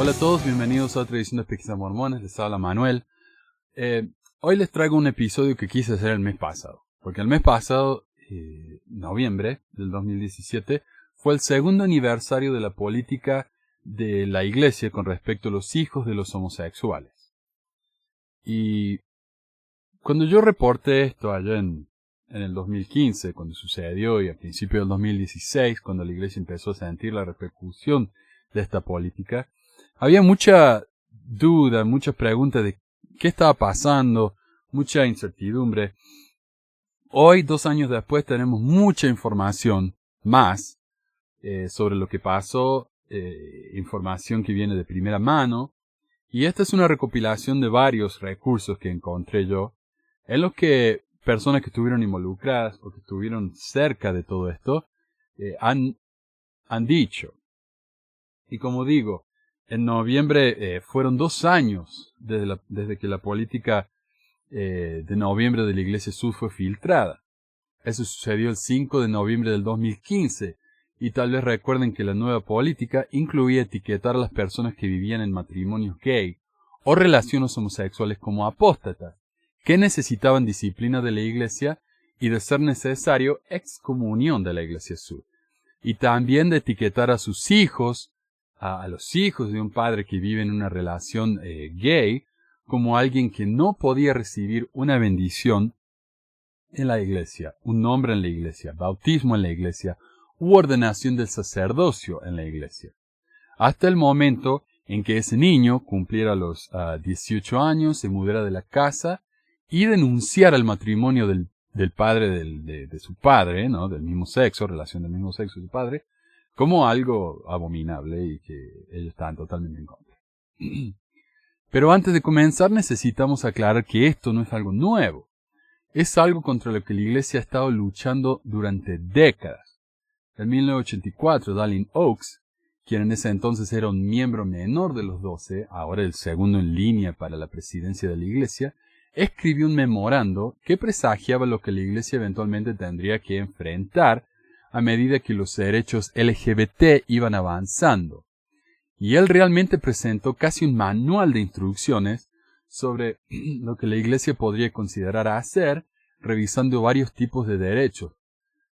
Hola a todos, bienvenidos a otra edición de Pesquisas Mormones, les habla Manuel. Hoy les traigo un episodio que quise hacer el mes pasado, porque el mes pasado, noviembre del 2017, fue el segundo aniversario de la política de la iglesia con respecto a los hijos de los homosexuales. Y cuando yo reporté esto allá en el 2015, cuando sucedió, y a principios del 2016, cuando la iglesia empezó a sentir la repercusión de esta política, había mucha duda, muchas preguntas de qué estaba pasando, mucha incertidumbre. Hoy, 2 años después, tenemos mucha información más sobre lo que pasó, información que viene de primera mano. Y esta es una recopilación de varios recursos que encontré yo, en los que personas que estuvieron involucradas o que estuvieron cerca de todo esto han dicho. Y como digo, en noviembre fueron 2 años desde que la política de noviembre de la Iglesia Sud fue filtrada. Eso sucedió el 5 de noviembre del 2015, y tal vez recuerden que la nueva política incluía etiquetar a las personas que vivían en matrimonios gay o relaciones homosexuales como apóstatas, que necesitaban disciplina de la Iglesia y, de ser necesario, excomunión de la Iglesia Sud. Y también de etiquetar a sus hijos, a los hijos de un padre que vive en una relación gay, como alguien que no podía recibir una bendición en la iglesia, un nombre en la iglesia, bautismo en la iglesia, u ordenación del sacerdocio en la iglesia. Hasta el momento en que ese niño cumpliera los 18 años, se mudara de la casa y denunciara el matrimonio del padre de su padre, ¿no? Del mismo sexo, relación del mismo sexo de su padre, como algo abominable y que ellos estaban totalmente en contra. Pero antes de comenzar necesitamos aclarar que esto no es algo nuevo. Es algo contra lo que la iglesia ha estado luchando durante décadas. En 1984, Dallin Oaks, quien en ese entonces era un miembro menor de los 12, ahora el segundo en línea para la presidencia de la iglesia, escribió un memorando que presagiaba lo que la iglesia eventualmente tendría que enfrentar a medida que los derechos LGBT iban avanzando. Y él realmente presentó casi un manual de instrucciones sobre lo que la iglesia podría considerar hacer, revisando varios tipos de derechos,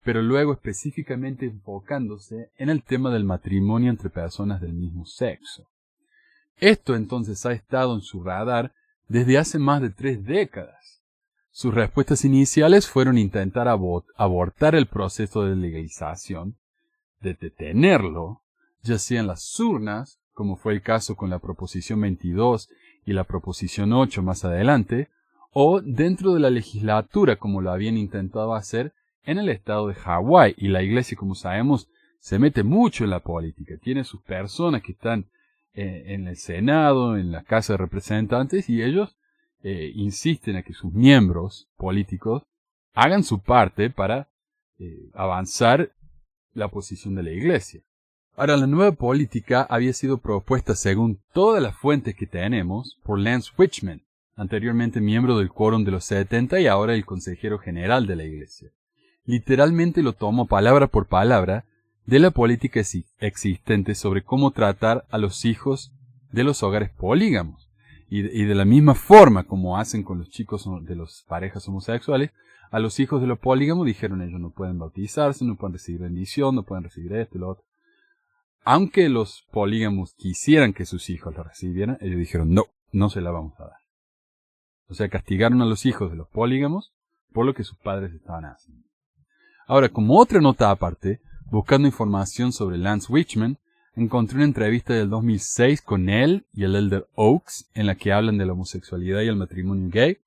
pero luego específicamente enfocándose en el tema del matrimonio entre personas del mismo sexo. Esto entonces ha estado en su radar desde hace más de 3 décadas. Sus respuestas iniciales fueron intentar abortar el proceso de legalización, de detenerlo, ya sea en las urnas, como fue el caso con la Proposición 22 y la Proposición 8 más adelante, o dentro de la legislatura, como lo habían intentado hacer en el estado de Hawái. Y la iglesia, como sabemos, se mete mucho en la política. Tiene sus personas que están en el Senado, en la Casa de Representantes, y ellos insisten a que sus miembros políticos hagan su parte para avanzar la posición de la iglesia. Ahora, la nueva política había sido propuesta, según todas las fuentes que tenemos, por Lance Richmond, anteriormente miembro del Quórum de los 70 y ahora el consejero general de la iglesia. Literalmente lo tomó palabra por palabra de la política existente sobre cómo tratar a los hijos de los hogares polígamos. Y de la misma forma como hacen con los chicos de las parejas homosexuales, a los hijos de los polígamos dijeron ellos no pueden bautizarse, no pueden recibir bendición, no pueden recibir esto y lo otro. Aunque los polígamos quisieran que sus hijos lo recibieran, ellos dijeron no se la vamos a dar. O sea, castigaron a los hijos de los polígamos por lo que sus padres estaban haciendo. Ahora, como otra nota aparte, buscando información sobre Lance Richmond, encontré una entrevista del 2006 con él y el Elder Oaks, en la que hablan de la homosexualidad y el matrimonio gay,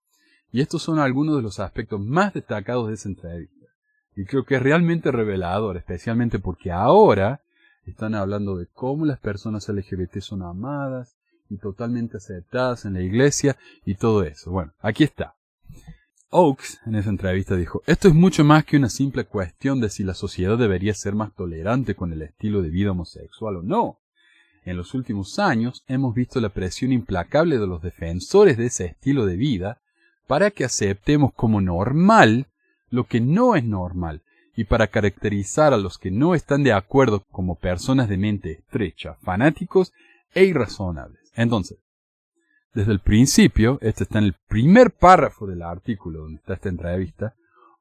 y estos son algunos de los aspectos más destacados de esa entrevista. Y creo que es realmente revelador, especialmente porque ahora están hablando de cómo las personas LGBT son amadas y totalmente aceptadas en la iglesia y todo eso. Bueno, aquí está. Oaks, en esa entrevista, dijo, esto es mucho más que una simple cuestión de si la sociedad debería ser más tolerante con el estilo de vida homosexual o no. En los últimos años hemos visto la presión implacable de los defensores de ese estilo de vida para que aceptemos como normal lo que no es normal y para caracterizar a los que no están de acuerdo como personas de mente estrecha, fanáticos e irrazonables. Entonces, desde el principio, este está en el primer párrafo del artículo donde está esta entrevista,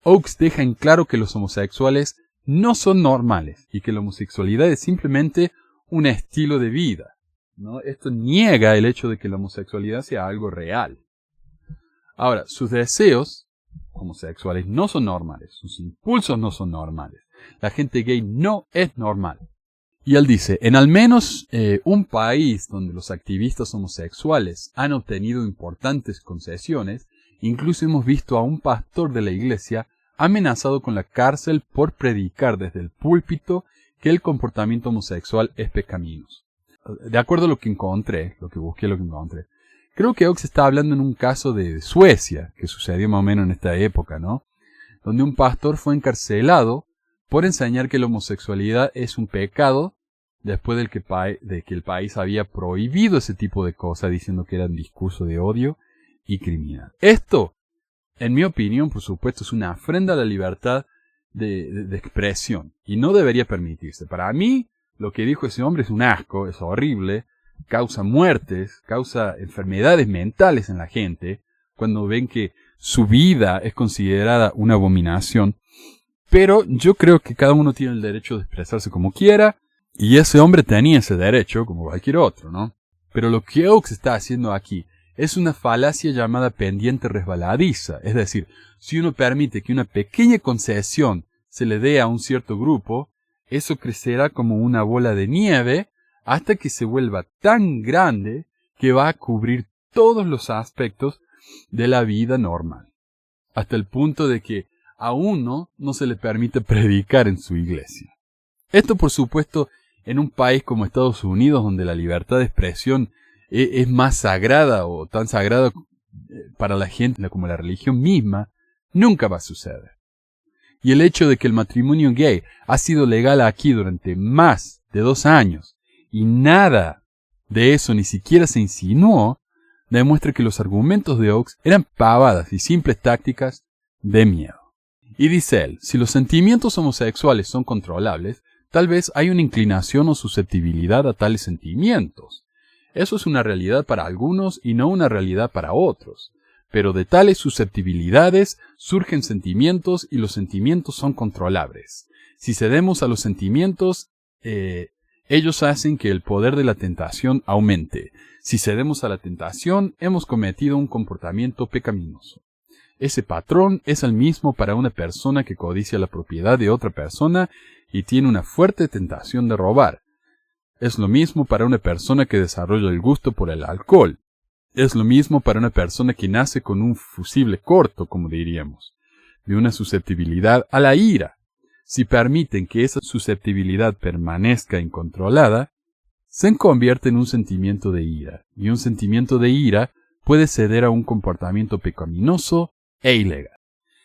Oakes deja en claro que los homosexuales no son normales y que la homosexualidad es simplemente un estilo de vida, ¿no? Esto niega el hecho de que la homosexualidad sea algo real. Ahora, sus deseos homosexuales no son normales, sus impulsos no son normales. La gente gay no es normal. Y él dice, en al menos un país donde los activistas homosexuales han obtenido importantes concesiones, incluso hemos visto a un pastor de la iglesia amenazado con la cárcel por predicar desde el púlpito que el comportamiento homosexual es pecaminoso. De acuerdo a lo que encontré, creo que Oakes está hablando en un caso de Suecia, que sucedió más o menos en esta época, ¿no? Donde un pastor fue encarcelado por enseñar que la homosexualidad es un pecado, después de que el país había prohibido ese tipo de cosas, diciendo que era un discurso de odio y criminal. Esto, en mi opinión, por supuesto, es una afrenta a la libertad de expresión, y no debería permitirse. Para mí, lo que dijo ese hombre es un asco, es horrible, causa muertes, causa enfermedades mentales en la gente, cuando ven que su vida es considerada una abominación. Pero yo creo que cada uno tiene el derecho de expresarse como quiera, y ese hombre tenía ese derecho como cualquier otro, ¿no? Pero lo que Oakes está haciendo aquí es una falacia llamada pendiente resbaladiza. Es decir, si uno permite que una pequeña concesión se le dé a un cierto grupo, eso crecerá como una bola de nieve hasta que se vuelva tan grande que va a cubrir todos los aspectos de la vida normal. Hasta el punto de que a uno no se le permite predicar en su iglesia. Esto, por supuesto, en un país como Estados Unidos, donde la libertad de expresión es más sagrada o tan sagrada para la gente como la religión misma, nunca va a suceder. Y el hecho de que el matrimonio gay ha sido legal aquí durante más de 2 años y nada de eso ni siquiera se insinuó, demuestra que los argumentos de Oakes eran pavadas y simples tácticas de miedo. Y dice él, si los sentimientos homosexuales son controlables, tal vez hay una inclinación o susceptibilidad a tales sentimientos. Eso es una realidad para algunos y no una realidad para otros. Pero de tales susceptibilidades surgen sentimientos y los sentimientos son controlables. Si cedemos a los sentimientos, ellos hacen que el poder de la tentación aumente. Si cedemos a la tentación, hemos cometido un comportamiento pecaminoso. Ese patrón es el mismo para una persona que codicia la propiedad de otra persona y tiene una fuerte tentación de robar. Es lo mismo para una persona que desarrolla el gusto por el alcohol. Es lo mismo para una persona que nace con un fusible corto, como diríamos, de una susceptibilidad a la ira. Si permiten que esa susceptibilidad permanezca incontrolada, se convierte en un sentimiento de ira, y un sentimiento de ira puede ceder a un comportamiento pecaminoso e ilegal.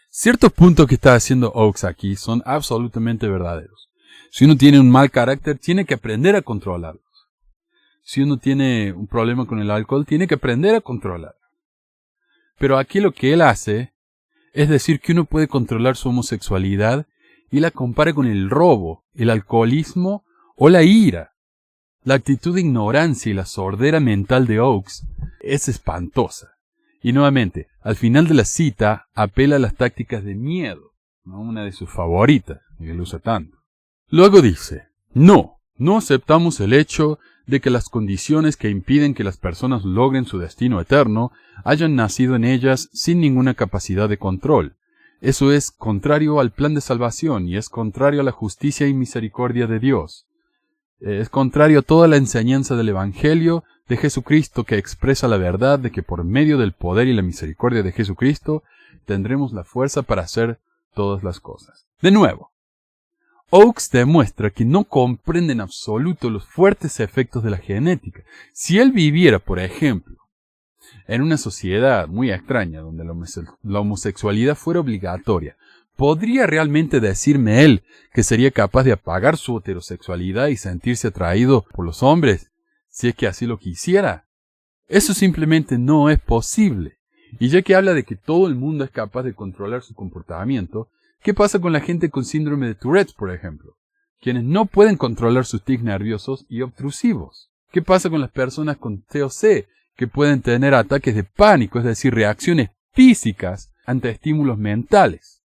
Ciertos puntos que está haciendo Oakes aquí son absolutamente verdaderos. Si uno tiene un mal carácter, tiene que aprender a controlarlos. Si uno tiene un problema con el alcohol, tiene que aprender a controlarlo. Pero aquí lo que él hace es decir que uno puede controlar su homosexualidad y la compara con el robo, el alcoholismo o la ira. La actitud de ignorancia y la sordera mental de Oakes es espantosa. Y nuevamente, al final de la cita, apela a las tácticas de miedo, ¿no? Una de sus favoritas, y él usa tanto. Luego dice, no aceptamos el hecho de que las condiciones que impiden que las personas logren su destino eterno hayan nacido en ellas sin ninguna capacidad de control. Eso es contrario al plan de salvación y es contrario a la justicia y misericordia de Dios. Es contrario a toda la enseñanza del Evangelio de Jesucristo que expresa la verdad de que por medio del poder y la misericordia de Jesucristo tendremos la fuerza para hacer todas las cosas. De nuevo, Oakes demuestra que no comprende en absoluto los fuertes efectos de la genética. Si él viviera, por ejemplo, en una sociedad muy extraña donde la homosexualidad fuera obligatoria, ¿podría realmente decirme él que sería capaz de apagar su heterosexualidad y sentirse atraído por los hombres, si es que así lo quisiera? Eso simplemente no es posible. Y ya que habla de que todo el mundo es capaz de controlar su comportamiento, ¿qué pasa con la gente con síndrome de Tourette, por ejemplo? Quienes no pueden controlar sus tics nerviosos y obtrusivos. ¿Qué pasa con las personas con TOC que pueden tener ataques de pánico, es decir, reacciones físicas ante estímulos mentales?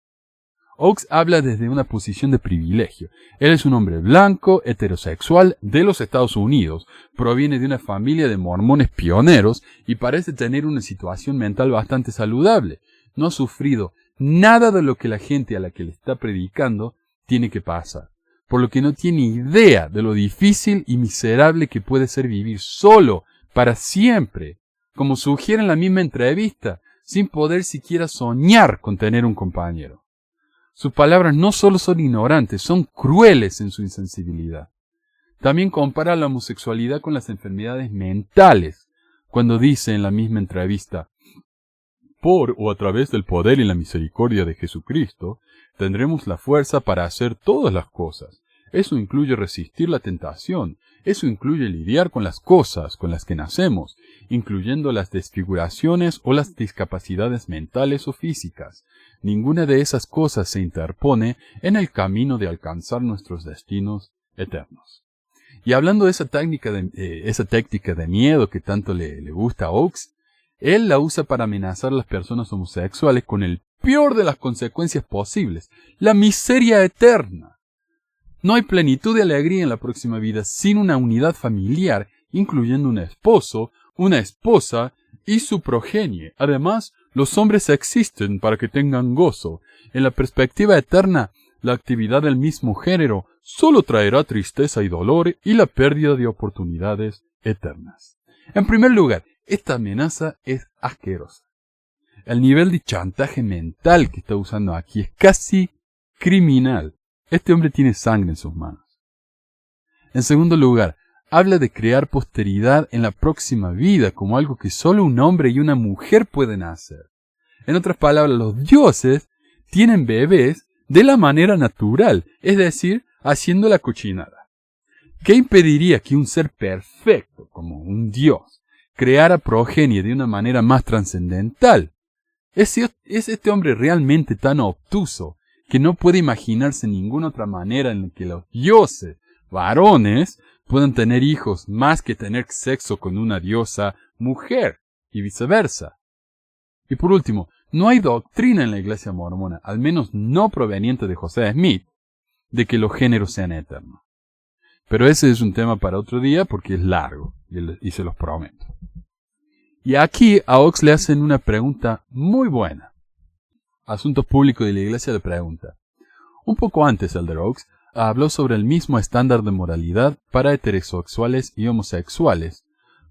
Oakes habla desde una posición de privilegio. Él es un hombre blanco, heterosexual, de los Estados Unidos, proviene de una familia de mormones pioneros y parece tener una situación mental bastante saludable. No ha sufrido nada de lo que la gente a la que le está predicando tiene que pasar, por lo que no tiene idea de lo difícil y miserable que puede ser vivir solo, para siempre, como sugiere en la misma entrevista, sin poder siquiera soñar con tener un compañero. Sus palabras no solo son ignorantes, son crueles en su insensibilidad. También compara la homosexualidad con las enfermedades mentales, cuando dice en la misma entrevista: por o a través del poder y la misericordia de Jesucristo, tendremos la fuerza para hacer todas las cosas. Eso incluye resistir la tentación, eso incluye lidiar con las cosas con las que nacemos, incluyendo las desfiguraciones o las discapacidades mentales o físicas. Ninguna de esas cosas se interpone en el camino de alcanzar nuestros destinos eternos. Y hablando de esa técnica de miedo que tanto le gusta a Oakes, él la usa para amenazar a las personas homosexuales con el peor de las consecuencias posibles, la miseria eterna. No hay plenitud de alegría en la próxima vida sin una unidad familiar, incluyendo un esposo, una esposa y su progenie. Además, los hombres existen para que tengan gozo. En la perspectiva eterna, la actividad del mismo género solo traerá tristeza y dolor y la pérdida de oportunidades eternas. En primer lugar, esta amenaza es asquerosa. El nivel de chantaje mental que está usando aquí es casi criminal. Este hombre tiene sangre en sus manos. En segundo lugar, habla de crear posteridad en la próxima vida como algo que solo un hombre y una mujer pueden hacer. En otras palabras, los dioses tienen bebés de la manera natural, es decir, haciendo la cochinada. ¿Qué impediría que un ser perfecto, como un dios, creara progenie de una manera más trascendental? ¿Es este hombre realmente tan obtuso que no puede imaginarse ninguna otra manera en la que los dioses varones puedan tener hijos más que tener sexo con una diosa mujer y viceversa? Y por último, no hay doctrina en la iglesia mormona, al menos no proveniente de José Smith, de que los géneros sean eternos. Pero ese es un tema para otro día porque es largo y se los prometo. Y aquí a Oakes le hacen una pregunta muy buena. Asuntos Públicos de la Iglesia le pregunta: un poco antes Elder Oakes habló sobre el mismo estándar de moralidad para heterosexuales y homosexuales.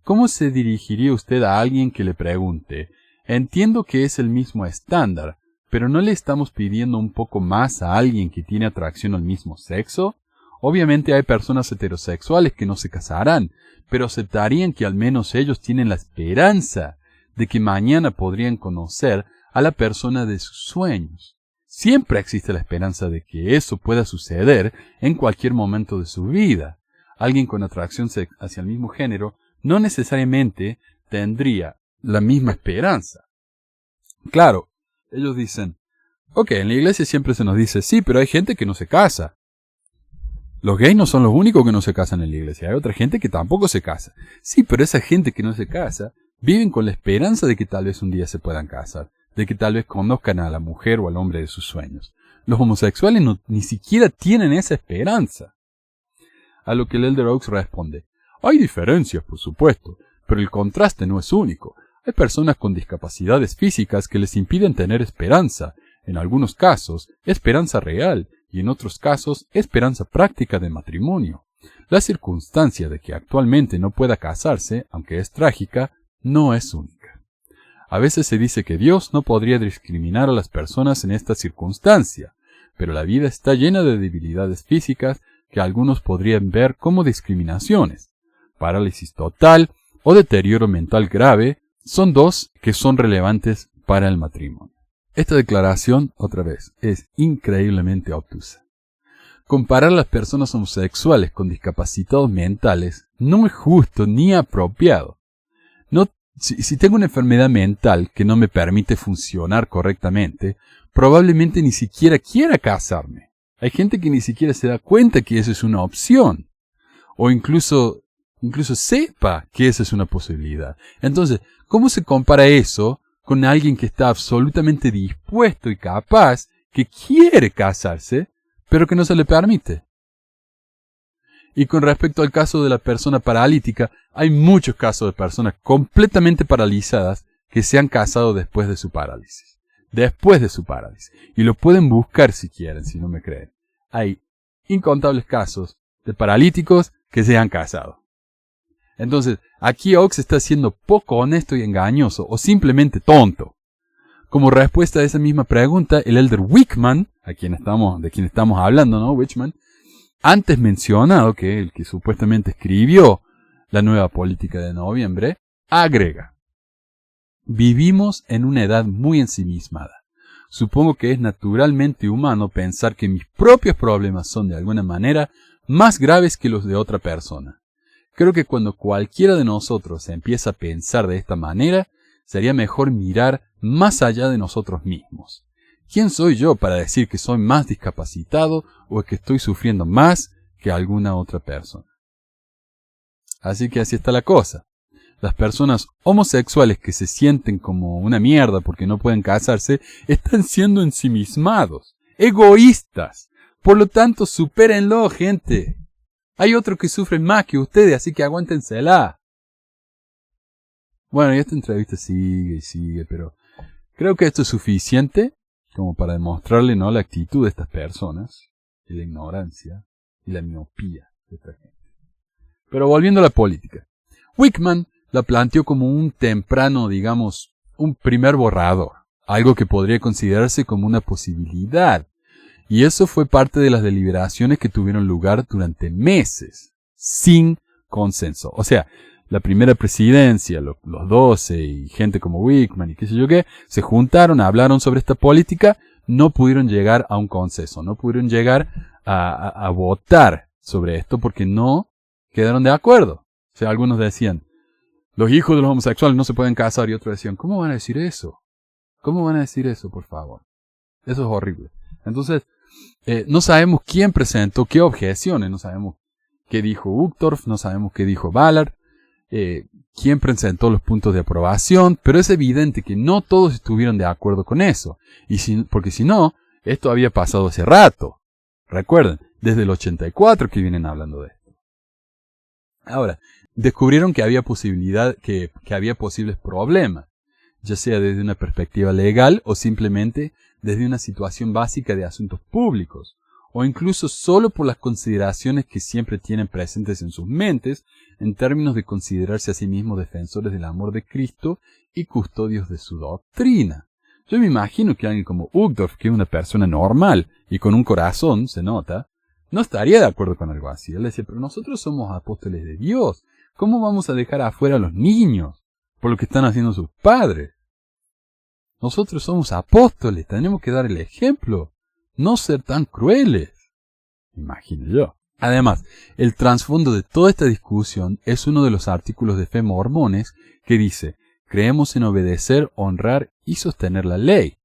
¿Cómo se dirigiría usted a alguien que le pregunte: entiendo que es el mismo estándar, pero ¿no le estamos pidiendo un poco más a alguien que tiene atracción al mismo sexo? Obviamente hay personas heterosexuales que no se casarán, pero aceptarían que al menos ellos tienen la esperanza de que mañana podrían conocer a la persona de sus sueños. Siempre existe la esperanza de que eso pueda suceder en cualquier momento de su vida. Alguien con atracción hacia el mismo género no necesariamente tendría la misma esperanza. Claro, ellos dicen: ok, en la iglesia siempre se nos dice sí, pero hay gente que no se casa. Los gays no son los únicos que no se casan en la iglesia, hay otra gente que tampoco se casa. Sí, pero esa gente que no se casa viven con la esperanza de que tal vez un día se puedan casar, de que tal vez conozcan a la mujer o al hombre de sus sueños. Los homosexuales ni siquiera tienen esa esperanza. A lo que el Elder Oakes responde: hay diferencias, por supuesto, pero el contraste no es único. Hay personas con discapacidades físicas que les impiden tener esperanza, en algunos casos, esperanza real, y en otros casos, esperanza práctica de matrimonio. La circunstancia de que actualmente no pueda casarse, aunque es trágica, no es única. A veces se dice que Dios no podría discriminar a las personas en esta circunstancia, pero la vida está llena de debilidades físicas que algunos podrían ver como discriminaciones. Parálisis total o deterioro mental grave son dos que son relevantes para el matrimonio. Esta declaración, otra vez, es increíblemente obtusa. Comparar a las personas homosexuales con discapacitados mentales no es justo ni apropiado. Si tengo una enfermedad mental que no me permite funcionar correctamente, probablemente ni siquiera quiera casarme. Hay gente que ni siquiera se da cuenta que eso es una opción. O incluso incluso sepa que esa es una posibilidad. Entonces, ¿cómo se compara eso con alguien que está absolutamente dispuesto y capaz, que quiere casarse, pero que no se le permite? Y con respecto al caso de la persona paralítica, hay muchos casos de personas completamente paralizadas que se han casado después de su parálisis. Después de su parálisis. Y lo pueden buscar si quieren, si no me creen. Hay incontables casos de paralíticos que se han casado. Entonces, aquí Oaks está siendo poco honesto y engañoso, o simplemente tonto. Como respuesta a esa misma pregunta, el elder Wickman, de quien estamos hablando, ¿no? Wichman, antes mencionado, que el que supuestamente escribió la nueva política de noviembre, agrega: vivimos en una edad muy ensimismada. Supongo que es naturalmente humano pensar que mis propios problemas son de alguna manera más graves que los de otra persona. Creo que cuando cualquiera de nosotros empieza a pensar de esta manera, sería mejor mirar más allá de nosotros mismos. ¿Quién soy yo para decir que soy más discapacitado o que estoy sufriendo más que alguna otra persona? Así que así está la cosa. Las personas homosexuales que se sienten como una mierda porque no pueden casarse, están siendo ensimismados, egoístas. Por lo tanto, supérenlo, gente. Hay otros que sufren más que ustedes, así que aguántensela. Bueno, y esta entrevista sigue y sigue, pero creo que esto es suficiente como para demostrarle, ¿no?, la actitud de estas personas, y la ignorancia, y la miopía de esta gente. Pero volviendo a la política. Wickman la planteó como un temprano, digamos, un primer borrador, algo que podría considerarse como una posibilidad. Y eso fue parte de las deliberaciones que tuvieron lugar durante meses, sin consenso. O sea, la primera presidencia, los 12 y gente como Wickman y qué sé yo qué, se juntaron, hablaron sobre esta política, no pudieron llegar a un consenso, no pudieron llegar a votar sobre esto porque no quedaron de acuerdo. O sea, algunos decían, los hijos de los homosexuales no se pueden casar, y otros decían, ¿cómo van a decir eso? ¿Cómo van a decir eso, por favor? Eso es horrible. Entonces, no sabemos quién presentó qué objeciones, no sabemos qué dijo Uchtdorf, no sabemos qué dijo Ballard, quién presentó los puntos de aprobación, pero es evidente que no todos estuvieron de acuerdo con eso, porque si no, esto había pasado hace rato. Recuerden, desde el 84 que vienen hablando de esto. Ahora, descubrieron que había que había posibles problemas, ya sea desde una perspectiva legal o simplemente desde una situación básica de asuntos públicos, o incluso solo por las consideraciones que siempre tienen presentes en sus mentes en términos de considerarse a sí mismos defensores del amor de Cristo y custodios de su doctrina. Yo me imagino que alguien como Uchtdorf, que es una persona normal y con un corazón, se nota, no estaría de acuerdo con algo así. Él decía, pero nosotros somos apóstoles de Dios. ¿Cómo vamos a dejar afuera a los niños por lo que están haciendo sus padres? Nosotros somos apóstoles, tenemos que dar el ejemplo, no ser tan crueles. Imagino yo. Además, el trasfondo de toda esta discusión es uno de los artículos de fe mormones que dice, creemos en obedecer, honrar y sostener la ley.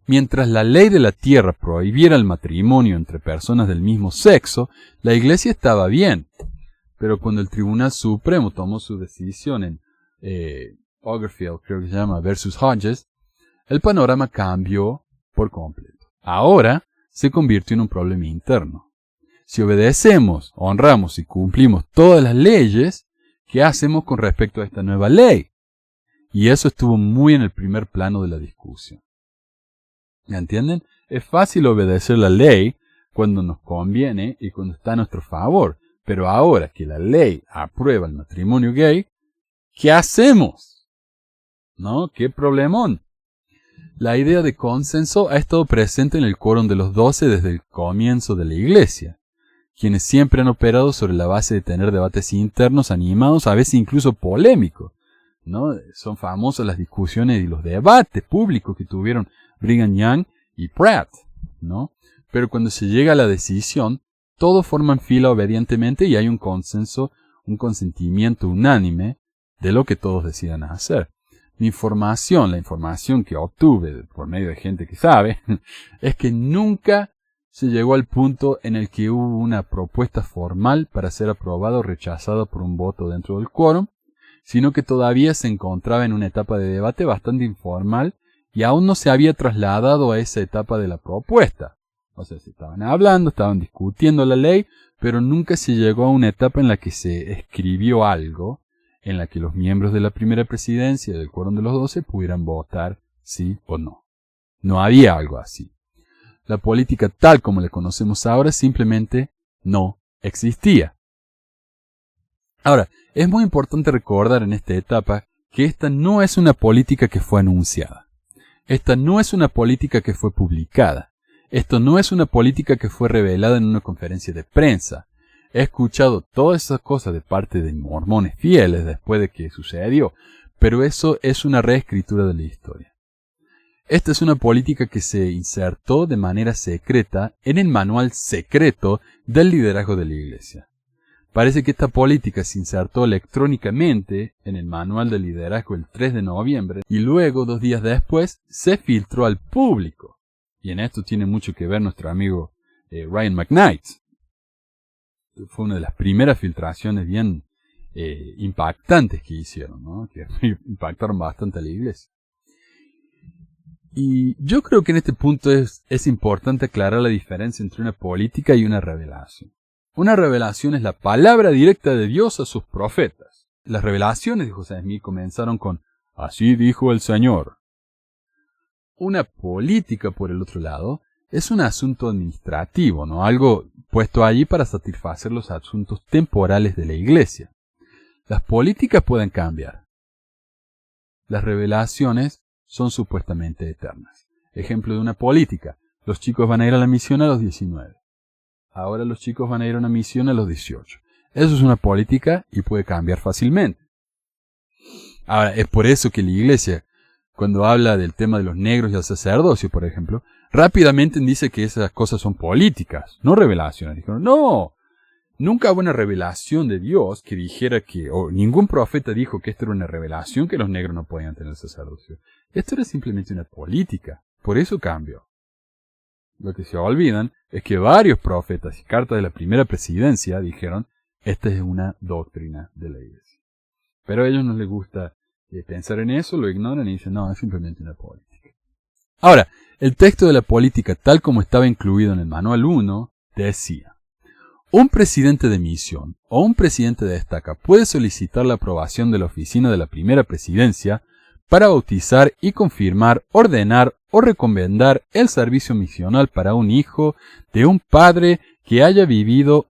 Mientras la ley de la tierra prohibiera el matrimonio entre personas del mismo sexo, la Iglesia estaba bien. Pero cuando el Tribunal Supremo tomó su decisión en Obergefell, creo que se llama, versus Hodges, el panorama cambió por completo. Ahora se convirtió en un problema interno. Si obedecemos, honramos y cumplimos todas las leyes, ¿qué hacemos con respecto a esta nueva ley? Y eso estuvo muy en el primer plano de la discusión. ¿Me entienden? Es fácil obedecer la ley cuando nos conviene y cuando está a nuestro favor. Pero ahora que la ley aprueba el matrimonio gay, ¿qué hacemos? ¿No? ¡Qué problemón! La idea de consenso ha estado presente en el quórum de los 12 desde el comienzo de la Iglesia, quienes siempre han operado sobre la base de tener debates internos animados, a veces incluso polémicos, ¿no? Son famosas las discusiones y los debates públicos que tuvieron Brigham Young y Pratt, ¿no? Pero cuando se llega a la decisión, todos forman fila obedientemente y hay un consenso, un consentimiento unánime de lo que todos decidan hacer. La información que obtuve por medio de gente que sabe, es que nunca se llegó al punto en el que hubo una propuesta formal para ser aprobada o rechazada por un voto dentro del quórum, sino que todavía se encontraba en una etapa de debate bastante informal y aún no se había trasladado a esa etapa de la propuesta. O sea, se estaban hablando, estaban discutiendo la ley, pero nunca se llegó a una etapa en la que se escribió algo, en la que los miembros de la primera presidencia del quórum de los 12 pudieran votar sí o no. No había algo así. La política tal como la conocemos ahora simplemente no existía. Ahora, es muy importante recordar en esta etapa que esta no es una política que fue anunciada. Esta no es una política que fue publicada. Esto no es una política que fue revelada en una conferencia de prensa. He escuchado todas esas cosas de parte de mormones fieles después de que sucedió, pero eso es una reescritura de la historia. Esta es una política que se insertó de manera secreta en el manual secreto del liderazgo de la Iglesia. Parece que esta política se insertó electrónicamente en el manual de liderazgo el 3 de noviembre y luego, 2 días después, se filtró al público. Y en esto tiene mucho que ver nuestro amigo Ryan McKnight. Fue una de las primeras filtraciones bien impactantes que hicieron, ¿no? Que impactaron bastante a la Iglesia. Y yo creo que en este punto es importante aclarar la diferencia entre una política y una revelación. Una revelación es la palabra directa de Dios a sus profetas. Las revelaciones de José Smith comenzaron con "Así dijo el Señor". Una política, por el otro lado, es un asunto administrativo, ¿no? Algo puesto allí para satisfacer los asuntos temporales de la Iglesia. Las políticas pueden cambiar. Las revelaciones son supuestamente eternas. Ejemplo de una política. Los chicos van a ir a la misión a los 19. Ahora los chicos van a ir a una misión a los 18. Eso es una política y puede cambiar fácilmente. Ahora, es por eso que la Iglesia, cuando habla del tema de los negros y el sacerdocio, por ejemplo, rápidamente dice que esas cosas son políticas, no revelaciones. Dijeron, no, nunca hubo una revelación de Dios que dijera o ningún profeta dijo que esto era una revelación, que los negros no podían tener sacerdocio. Esto era simplemente una política, por eso cambió. Lo que se olvidan es que varios profetas y cartas de la primera presidencia dijeron, esta es una doctrina de la Iglesia. Pero a ellos no les gusta pensar en eso, lo ignoran y dicen, no, es simplemente una política. Ahora, el texto de la política tal como estaba incluido en el manual 1 decía, un presidente de misión o un presidente de estaca puede solicitar la aprobación de la oficina de la primera presidencia para bautizar y confirmar, ordenar o recomendar el servicio misional para un hijo de un padre que haya vivido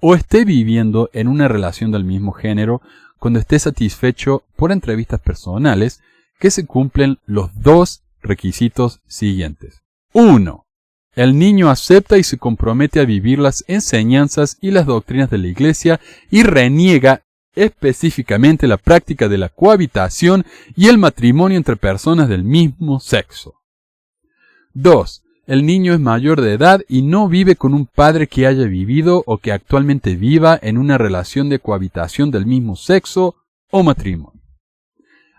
o esté viviendo en una relación del mismo género cuando esté satisfecho por entrevistas personales que se cumplen los 2 requisitos siguientes. 1. El niño acepta y se compromete a vivir las enseñanzas y las doctrinas de la Iglesia y reniega específicamente la práctica de la cohabitación y el matrimonio entre personas del mismo sexo. 2. El niño es mayor de edad y no vive con un padre que haya vivido o que actualmente viva en una relación de cohabitación del mismo sexo o matrimonio.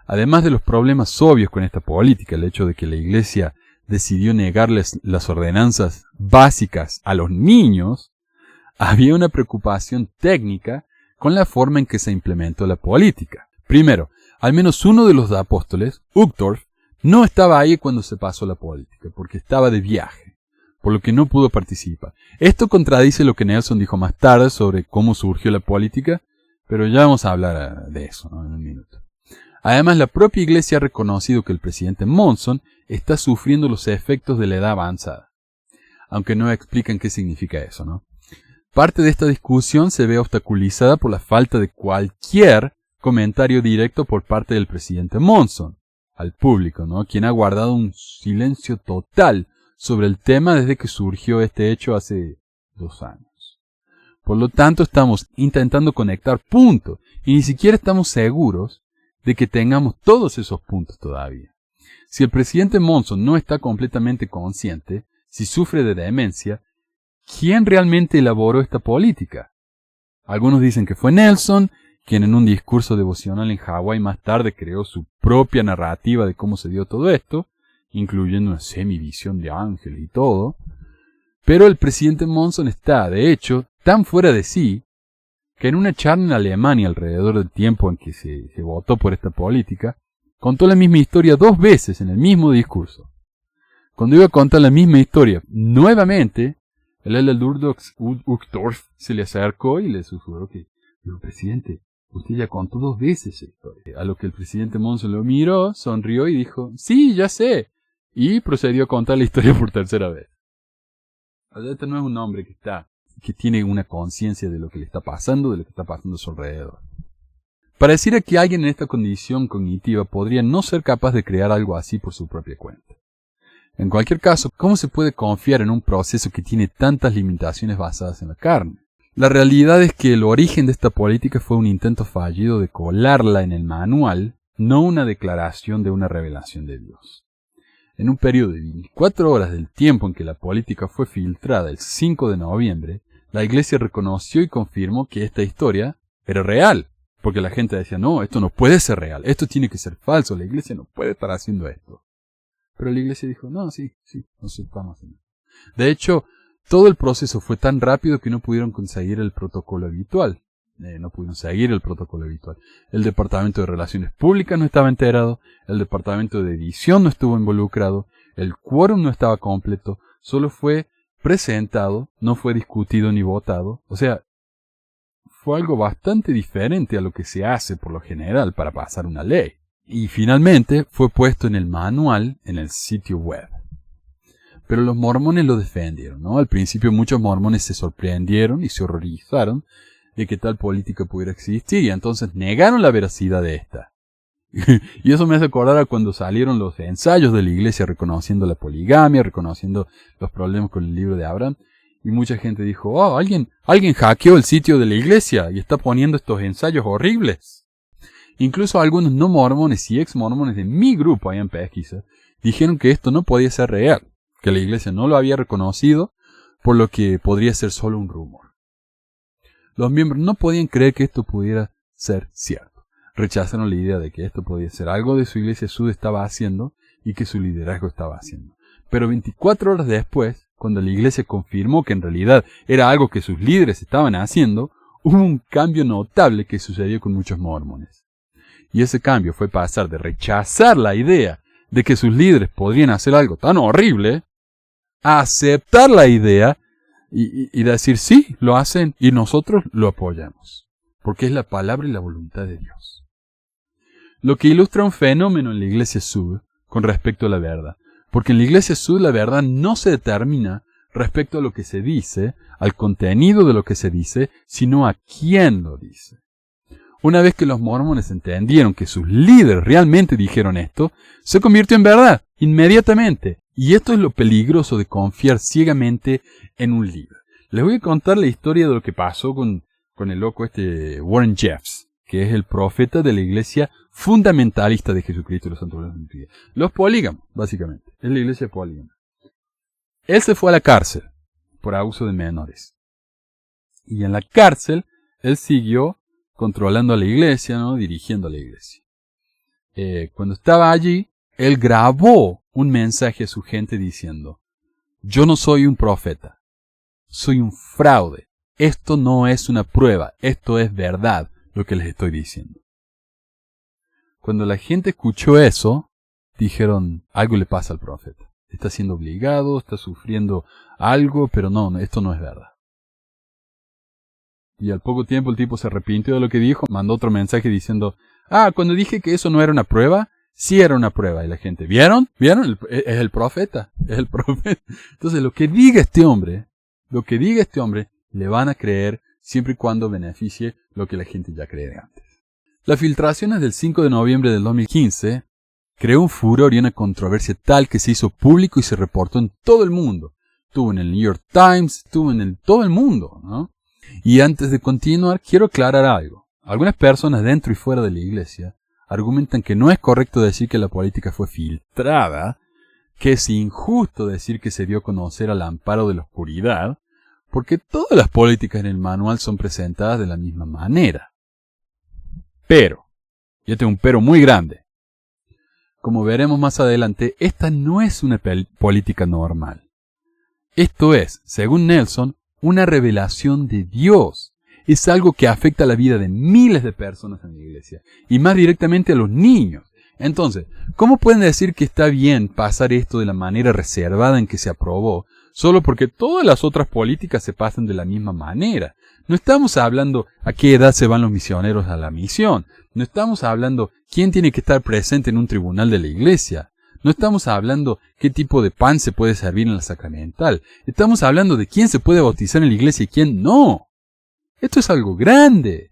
Además de los problemas obvios con esta política, el hecho de que la Iglesia decidió negarles las ordenanzas básicas a los niños, había una preocupación técnica con la forma en que se implementó la política. Primero, al menos uno de los apóstoles, Uchtdorf, no estaba ahí cuando se pasó la política, porque estaba de viaje, por lo que no pudo participar. Esto contradice lo que Nelson dijo más tarde sobre cómo surgió la política, pero ya vamos a hablar de eso, ¿no? En un minuto. Además, la propia Iglesia ha reconocido que el presidente Monson está sufriendo los efectos de la edad avanzada, aunque no explican qué significa eso, ¿no? Parte de esta discusión se ve obstaculizada por la falta de cualquier comentario directo por parte del presidente Monson al público, ¿no? Quien ha guardado un silencio total sobre el tema desde que surgió este hecho hace 2 años. Por lo tanto, estamos intentando conectar puntos y ni siquiera estamos seguros de que tengamos todos esos puntos todavía. Si el presidente Monson no está completamente consciente, si sufre de demencia, ¿quién realmente elaboró esta política? Algunos dicen que fue Nelson, quien en un discurso devocional en Hawái más tarde creó su propia narrativa de cómo se dio todo esto, incluyendo una semivisión de ángeles y todo. Pero el presidente Monson está, de hecho, tan fuera de sí, que en una charla en Alemania alrededor del tiempo en que se votó por esta política, contó la misma historia 2 veces en el mismo discurso. Cuando iba a contar la misma historia nuevamente, el Uchtdorf se le acercó y le susurró que, dijo, presidente, usted ya contó 2 veces esa historia. A lo que el presidente Monson lo miró, sonrió y dijo, sí, ya sé. Y procedió a contar la historia por 3ª vez. O sea, este no es un hombre que tiene una conciencia de lo que le está pasando, de lo que está pasando a su alrededor. Pareciera que alguien en esta condición cognitiva podría no ser capaz de crear algo así por su propia cuenta. En cualquier caso, ¿cómo se puede confiar en un proceso que tiene tantas limitaciones basadas en la carne? La realidad es que el origen de esta política fue un intento fallido de colarla en el manual, no una declaración de una revelación de Dios. En un periodo de 24 horas del tiempo en que la política fue filtrada el 5 de noviembre, la Iglesia reconoció y confirmó que esta historia era real, porque la gente decía, no, esto no puede ser real, esto tiene que ser falso, la Iglesia no puede estar haciendo esto. Pero la Iglesia dijo, no, sí, nosotros estamos haciendo. De hecho, todo el proceso fue tan rápido que no pudieron conseguir el protocolo habitual. No pudieron seguir el protocolo habitual. El Departamento de Relaciones Públicas no estaba enterado, el Departamento de Edición no estuvo involucrado, el quórum no estaba completo, solo fue presentado, no fue discutido ni votado. O sea, fue algo bastante diferente a lo que se hace por lo general para pasar una ley. Y finalmente fue puesto en el manual en el sitio web. Pero los mormones lo defendieron, ¿no? Al principio muchos mormones se sorprendieron y se horrorizaron de que tal política pudiera existir y entonces negaron la veracidad de esta. Y eso me hace acordar a cuando salieron los ensayos de la Iglesia reconociendo la poligamia, reconociendo los problemas con el libro de Abraham. Y mucha gente dijo, oh, alguien hackeó el sitio de la Iglesia y está poniendo estos ensayos horribles. Incluso algunos no mormones y ex mormones de mi grupo allá en pesquisa dijeron que esto no podía ser real, que la Iglesia no lo había reconocido, por lo que podría ser solo un rumor. Los miembros no podían creer que esto pudiera ser cierto. Rechazaron la idea de que esto podía ser algo de su Iglesia Sud estaba haciendo y que su liderazgo estaba haciendo. Pero 24 horas después, cuando la Iglesia confirmó que en realidad era algo que sus líderes estaban haciendo, hubo un cambio notable que sucedió con muchos mormones. Y ese cambio fue pasar de rechazar la idea de que sus líderes podrían hacer algo tan horrible, a aceptar la idea y decir, sí, lo hacen y nosotros lo apoyamos. Porque es la palabra y la voluntad de Dios. Lo que ilustra un fenómeno en la Iglesia Sud con respecto a la verdad. Porque en la Iglesia Sud la verdad no se determina respecto a lo que se dice, al contenido de lo que se dice, sino a quién lo dice. Una vez que los mormones entendieron que sus líderes realmente dijeron esto, se convirtió en verdad, inmediatamente. Y esto es lo peligroso de confiar ciegamente en un líder. Les voy a contar la historia de lo que pasó con el loco Warren Jeffs, que es el profeta de la iglesia fundamentalista de Jesucristo y los santos. Los polígamos, básicamente. Es la iglesia polígama. Él se fue a la cárcel por abuso de menores. Y en la cárcel, él siguió controlando a la iglesia, ¿no? Dirigiendo a la iglesia. Cuando estaba allí, él grabó un mensaje a su gente diciendo, yo no soy un profeta, soy un fraude. Esto no es una prueba, esto es verdad, lo que les estoy diciendo. Cuando la gente escuchó eso, dijeron, algo le pasa al profeta. Está siendo obligado, está sufriendo algo, pero no, esto no es verdad. Y al poco tiempo el tipo se arrepintió de lo que dijo, mandó otro mensaje diciendo, cuando dije que eso no era una prueba, sí era una prueba. Y la gente, ¿vieron? Es el profeta, es el profeta. Entonces lo que diga este hombre, le van a creer siempre y cuando beneficie lo que la gente ya cree de antes. Las filtraciones del 5 de noviembre del 2015 creó un furor y una controversia tal que se hizo público y se reportó en todo el mundo. Estuvo en el New York Times, estuvo en todo el mundo, ¿no? Y antes de continuar, quiero aclarar algo. Algunas personas dentro y fuera de la iglesia argumentan que no es correcto decir que la política fue filtrada, que es injusto decir que se dio a conocer al amparo de la oscuridad, porque todas las políticas en el manual son presentadas de la misma manera. Pero, yo tengo un pero muy grande. como veremos más adelante, esta no es una política normal. Esto es, según Nelson, una revelación de Dios. Es algo que afecta la vida de miles de personas en la iglesia, y más directamente a los niños. Entonces, ¿cómo pueden decir que está bien pasar esto de la manera reservada en que se aprobó, solo porque todas las otras políticas se pasan de la misma manera? No estamos hablando a qué edad se van los misioneros a la misión. No estamos hablando quién tiene que estar presente en un tribunal de la iglesia. No estamos hablando qué tipo de pan se puede servir en la sacramental. Estamos hablando de quién se puede bautizar en la iglesia y quién no. Esto es algo grande.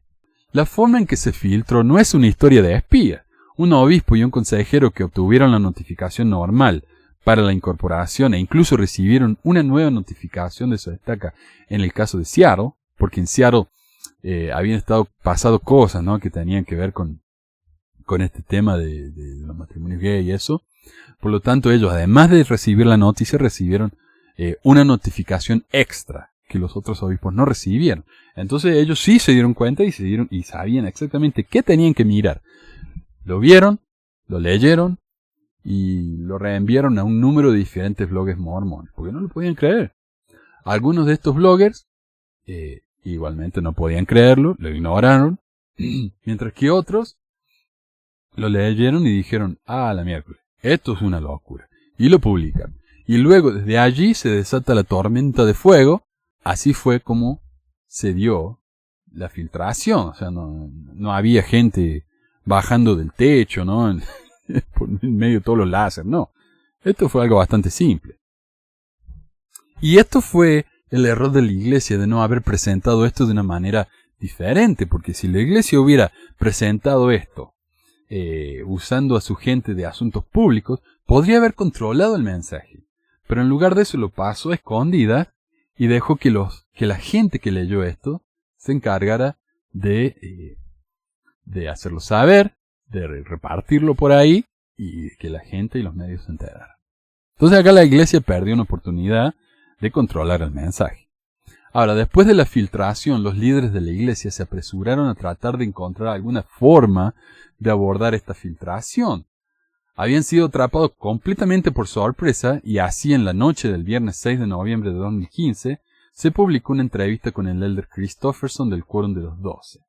La forma en que se filtró no es una historia de espía. Un obispo y un consejero que obtuvieron la notificación normal para la incorporación e incluso recibieron una nueva notificación de su estaca en el caso de Seattle, porque en Seattle habían pasado cosas, ¿no?, que tenían que ver con este tema de los matrimonios gay y eso. Por lo tanto, ellos, además de recibir la noticia, recibieron una notificación extra que los otros obispos no recibieron. Entonces ellos sí se dieron cuenta y sabían exactamente qué tenían que mirar. Lo vieron, lo leyeron y lo reenviaron a un número de diferentes bloggers mormones, porque no lo podían creer. Algunos de estos bloggers igualmente no podían creerlo, lo ignoraron, mientras que otros lo leyeron y dijeron, la miércoles, esto es una locura, y lo publican. Y luego desde allí se desata la tormenta de fuego. Así fue como se dio la filtración. O sea, no había gente bajando del techo, ¿no? Por en medio de todos los láser, no. Esto fue algo bastante simple. Y esto fue el error de la iglesia de no haber presentado esto de una manera diferente, porque si la iglesia hubiera presentado esto usando a su gente de asuntos públicos, podría haber controlado el mensaje. Pero en lugar de eso lo pasó a escondidas y dejó que la gente que leyó esto se encargara de hacerlo saber, de repartirlo por ahí y que la gente y los medios se enteraran. Entonces acá la iglesia perdió una oportunidad de controlar el mensaje. Ahora, después de la filtración, los líderes de la iglesia se apresuraron a tratar de encontrar alguna forma de abordar esta filtración. Habían sido atrapados completamente por sorpresa y así en la noche del viernes 6 de noviembre de 2015 se publicó una entrevista con el elder Christofferson del Quórum de los 12.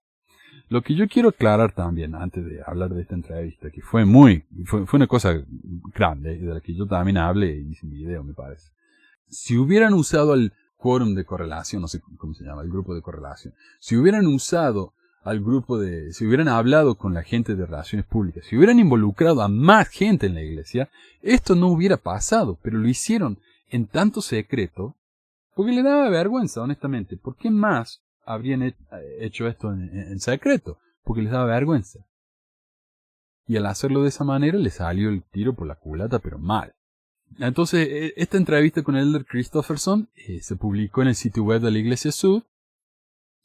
Lo que yo quiero aclarar también, antes de hablar de esta entrevista, que fue una cosa grande, de la que yo también hablé y hice un video, me parece. Si hubieran usado el Quórum de correlación, no sé cómo se llama, el grupo de correlación, si hubieran usado si hubieran hablado con la gente de relaciones públicas, si hubieran involucrado a más gente en la iglesia, esto no hubiera pasado, pero lo hicieron en tanto secreto, porque le daba vergüenza, honestamente. ¿Por qué más habrían hecho esto en secreto? Porque les daba vergüenza. Y al hacerlo de esa manera, les salió el tiro por la culata, pero mal. Entonces, esta entrevista con el elder Christofferson se publicó en el sitio web de la Iglesia Sud,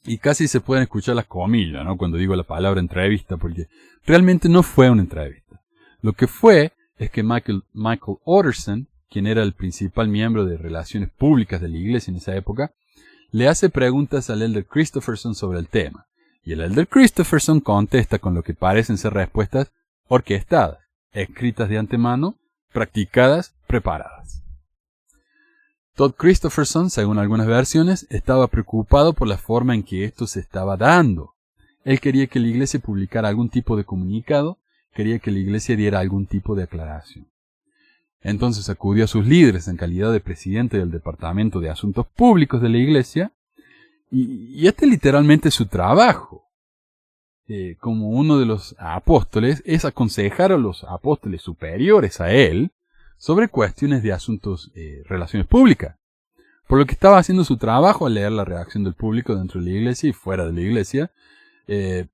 y casi se pueden escuchar las comillas, ¿no?, cuando digo la palabra entrevista, porque realmente no fue una entrevista. Lo que fue es que Michael Otterson, quien era el principal miembro de relaciones públicas de la iglesia en esa época, le hace preguntas al elder Christofferson sobre el tema. Y el elder Christofferson contesta con lo que parecen ser respuestas orquestadas, escritas de antemano, practicadas, preparadas. Todd Christofferson, según algunas versiones, estaba preocupado por la forma en que esto se estaba dando. Él quería que la iglesia publicara algún tipo de comunicado, quería que la iglesia diera algún tipo de aclaración. Entonces acudió a sus líderes en calidad de presidente del Departamento de Asuntos Públicos de la iglesia, y este literalmente es su trabajo. Como uno de los apóstoles, es aconsejar a los apóstoles superiores a él sobre cuestiones de asuntos, relaciones públicas. Por lo que estaba haciendo su trabajo al leer la reacción del público dentro de la iglesia y fuera de la iglesia,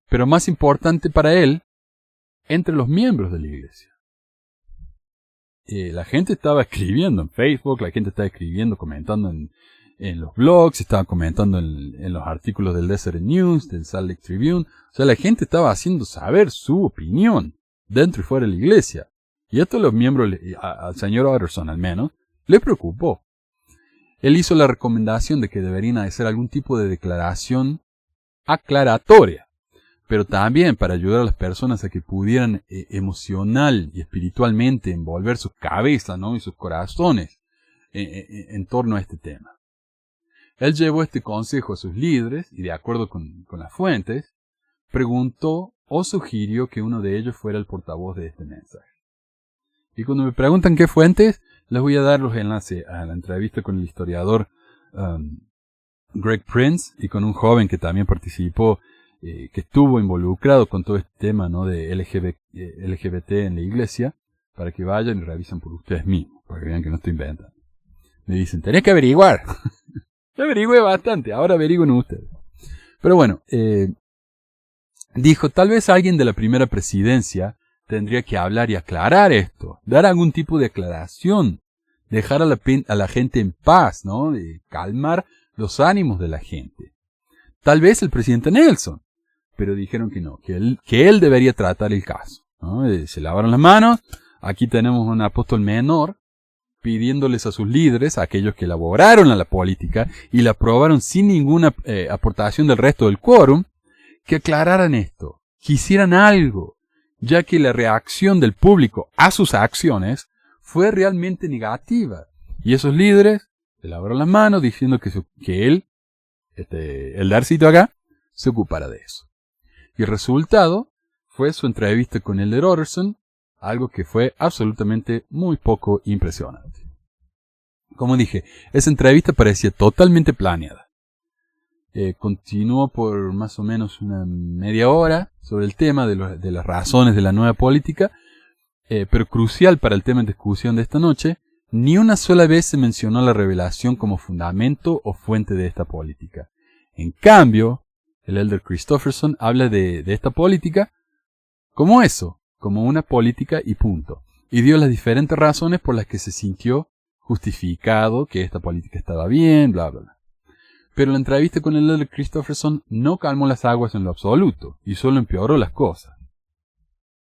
pero más importante para él, entre los miembros de la iglesia. La gente estaba escribiendo en Facebook, la gente estaba escribiendo, comentando en los blogs, estaba comentando en los artículos del Desert News, del Salt Lake Tribune. O sea, la gente estaba haciendo saber su opinión dentro y fuera de la iglesia. Y esto a los miembros, al señor Otterson al menos, le preocupó. Él hizo la recomendación de que deberían hacer algún tipo de declaración aclaratoria. pero también para ayudar a las personas a que pudieran emocional y espiritualmente envolver sus cabezas, ¿no? Y sus corazones en torno a este tema. Él llevó este consejo a sus líderes y, de acuerdo con las fuentes, preguntó o sugirió que uno de ellos fuera el portavoz de este mensaje. Y cuando me preguntan qué fuentes, les voy a dar los enlaces a la entrevista con el historiador Greg Prince y con un joven que también participó, que estuvo involucrado con todo este tema, ¿no? De LGBT en la iglesia, para que vayan y revisen por ustedes mismos, para que vean que no estoy inventando. Me dicen, tenés que averiguar. Yo averigüé bastante, ahora averigüen ustedes. Pero bueno, dijo, tal vez alguien de la primera presidencia tendría que hablar y aclarar esto, dar algún tipo de aclaración, dejar a la gente en paz, ¿no? De calmar los ánimos de la gente. Tal vez el presidente Nelson, pero dijeron que no, que él debería tratar el caso, ¿no? Se lavaron las manos, aquí tenemos un apóstol menor, pidiéndoles a sus líderes, a aquellos que elaboraron a la política y la aprobaron sin ninguna aportación del resto del quórum, que aclararan esto, que hicieran algo, ya que la reacción del público a sus acciones fue realmente negativa. Y esos líderes se lavaron las manos diciendo que él, el Darcito acá, se ocupara de eso. Y el resultado fue su entrevista con Elder Otterson, algo que fue absolutamente muy poco impresionante. Como dije, esa entrevista parecía totalmente planeada. Continuó por más o menos una media hora sobre el tema de las razones de la nueva política, pero crucial para el tema en discusión de esta noche, ni una sola vez se mencionó la revelación como fundamento o fuente de esta política. En cambio, el Elder Christofferson habla de esta política como eso, como una política y punto, y dio las diferentes razones por las que se sintió justificado que esta política estaba bien, bla, bla, bla. Pero la entrevista con el Elder Christofferson no calmó las aguas en lo absoluto, y solo empeoró las cosas.